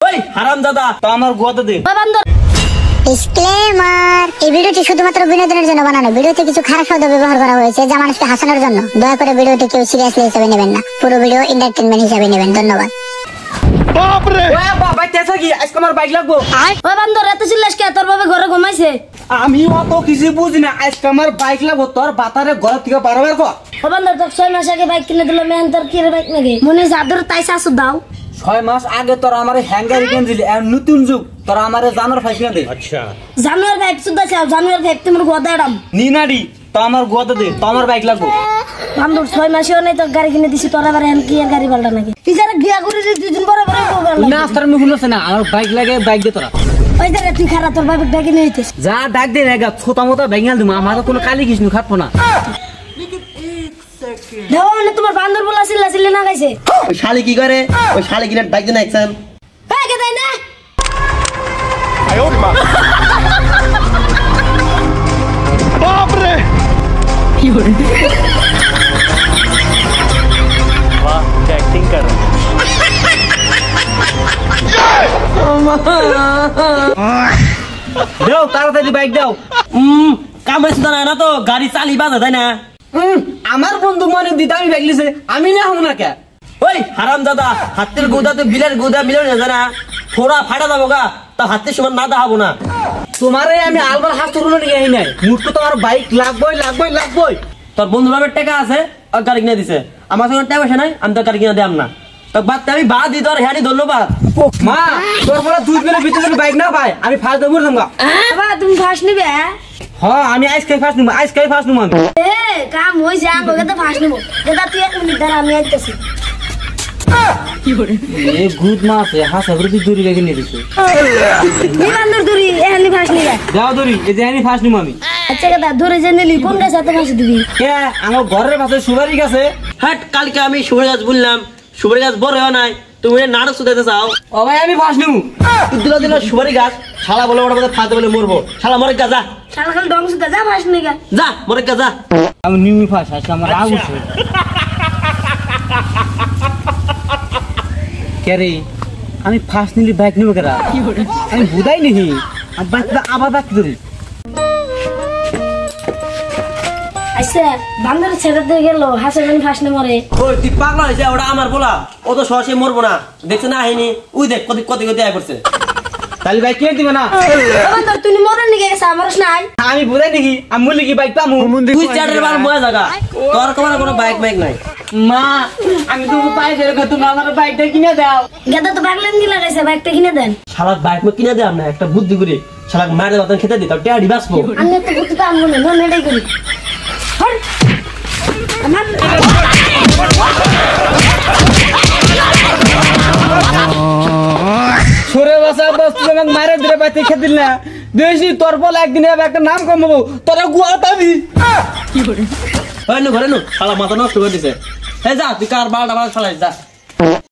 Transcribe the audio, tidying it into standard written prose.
ওই হারামজাদা তো আমার গোয়াতে দে। ডিসক্লেমার, এই ভিডিওটি শুধুমাত্র বিনোদনের জন্য বানানো। ভিডিওতে কিছু খারাপ শব্দ ব্যবহার করা হয়েছে যা মানুষকে হাসানোর জন্য। দয়া করে ভিডিওটি কেউ সিরিয়াসলি হিসেবে নেবেন না, পুরো ভিডিও এন্টারটেইনমেন্ট হিসেবে নেবেন। ধন্যবাদ। বাপ রে ওই বাবা তেসা কি আজকে আমার বাইক লাগবো। ওই বান্দর এত চিল্লাস কে? তোর বাবা ঘরে ঘুমাইছে। আমি অত কিছু বুঝি না, আজকে আমার বাইক লাগবো। তোর বাতারে ঘর থেকে পারবার কো। ও বান্দর তোর 6 মাস আগে বাইক কিনে দিল, মেন তোর কি রে বাইক নাকি? মনে জাদুর তাই শাশু দাও। 6 মাস আগে তোর আমারে হ্যাঙ্গার কিনে দিলি, আর নতুন যুগ তোর আমারে জানোয়ার ফাইক কিনে দে। আচ্ছা জানুয়ার বাইক সুদা চাও, জানুয়ার বাইক তোমার গোদাড়াম নিনাডি তো আমার গোয়াতে দে, তো আমার বাইক লাগবো। বান্দর 6 মাসেও নাই তোর গাড়ি কিনে দিছি, তোর আবার এন কি আর গাড়ি পাল্টা নাকি? ইজারে বিয়া করে যে দুদিন পরে পরে করব না তোর মুখ হচ্ছে না, আমার বাইক লাগে, বাইক দে তোরা। ওই জায়গা তুই খারাপ, তোর বাইক ডাকি নিয়ে হইতেছ যা ডাক দে রেগা ছোটা মোটা ভেঙাল দিমু, আমার কোনো কালি কিছু খাটবো না। দেওয়া মানে তোমার বান্দর বলা চিল্লা না গাইছে। ওই শালি কি করে? ওই শালি কিনে বাইক দেন একসান। এই কে দেয় না? বাপ রে কি হরে বাহ অ্যাক্টিং কর। দাও তাড়াতাড়ি বাইক দাও। কাম হইছে না তো, গাড়ি চালি বাজা তাই না? আমার বন্ধু মনে দিতে আমি বাইক লিছে, আমি না হব না কে? ওই হারামজাদা হাতের গোদাতে বিলের গোদা মিলে না জানা, থোড়া ফাটা যাবো গা, তা হাতের সমান না দাহাবো না। তোমারে আমি আলবার হাত তুলনো নিয়ে আই নাই, মুখ তো তোমার বাইক লাগবই। তোর বন্ধু বাবার টাকা আছে, আর গাড়ি কিনে দিছে। আমার সঙ্গে টাকা পয়সা নাই, আমি তো গাড়ি কিনে দিলাম না। তো বাদ আমি বাদ দিই তোর হ্যাঁ ধন্যবাদ। মা তোর পরে 2 দিনের ভিতরে যদি বাইক না পাই আমি ফার্স্ট দেবো না। বাবা তুমি ফার্স্ট নিবে? হ্যাঁ আমি আজকে ফার্স্ট নিব, আজকে ফার্স্ট নিব আমি। এ কাম হই যা, ওকে তো ফার্স্ট নিব। দাদা তুই 1 মিনিট দাঁড়া, আমি আইতাছি। কি করে এ গুড মাছ এ হাসা করে তুই দড়ি রেখে নিয়ে দিছিস। নি বান্দর দড়ি এহানি ফার্স্ট নিবা? যাও দড়ি এই যে আমি ফার্স্ট নিব আমি। আচ্ছা দাদা ধরে যে নিলি কোন গাছ এত ফার্স্ট দিবি? কে আমার ঘরের পাশে সুপারি গাছে। হাট কালকে আমি সুপারি গাছ বললাম, সুপারি গাছ বড় হয় নাই, তুমি নাড়ক সুদাইতে চাও। ও ভাই আমি ফার্স্ট নিব। দিল সুপারি গাছ শালা বলে ওটা মধ্যে ফাঁদে বলে মরবো, শালা মরে গা যা। শালা খালি ডং সুদা যা ফার্স্ট নিগা যা মরে গা যা। আমি নিউমি ফার্স্ট আজকে আমার রাগ উঠছে। কে রে আমি ফার্স্ট নিলি বাইক নিব কেরা? আমি বুঝাই নিহি আমি বাইকটা আবার বাকি ধরি। আচ্ছা বান্দর ছেড়ে দিয়ে গেল, হাসে যেন ফার্স্ট নে মরে। ওই তুই পাগলা হয়েছে, ওটা আমার বলা, ও তো সহজে মরবো না। দেখছে না আহিনি ওই দেখ কত কত কত আয় করছে। তাহলে বাইক কিনে দিবে না? বান্দর তুই মরে নিগে গেছে, আমারস নাই। আমি বুঝাই দেখি আমি বলি কি বাইক পামু তুই চারের বার মজা জায়গা, তোর কোনো বাইক নাই। মা আমি তো বাইক এরকম, তুমি আমার বাইকটা কিনে দাও। গেদা তো বাগলেন দি লাগাইছে, বাইকটা কিনে দেন। শালাক বাইক মা কিনে দাও না, একটা বুদ্ধি করে শালাক মায়ের বাতান খেতে দিই, তাও টেয়ারি বাঁচবো। আমি তো বুদ্ধি তো আমবো না, নন এটাই করি। আমার সরে বসা বস্তু যেমন মারে ধরে বাইতে খেতে দিল না, বেশি তোর বল একদিন একটা নাম কমাবো, তোরা গুয়া পাবি। কি করে ঘরে নু শালা মাথা নষ্ট করে দিছে। যা তুই কার 12টা বাজে চালাই যা।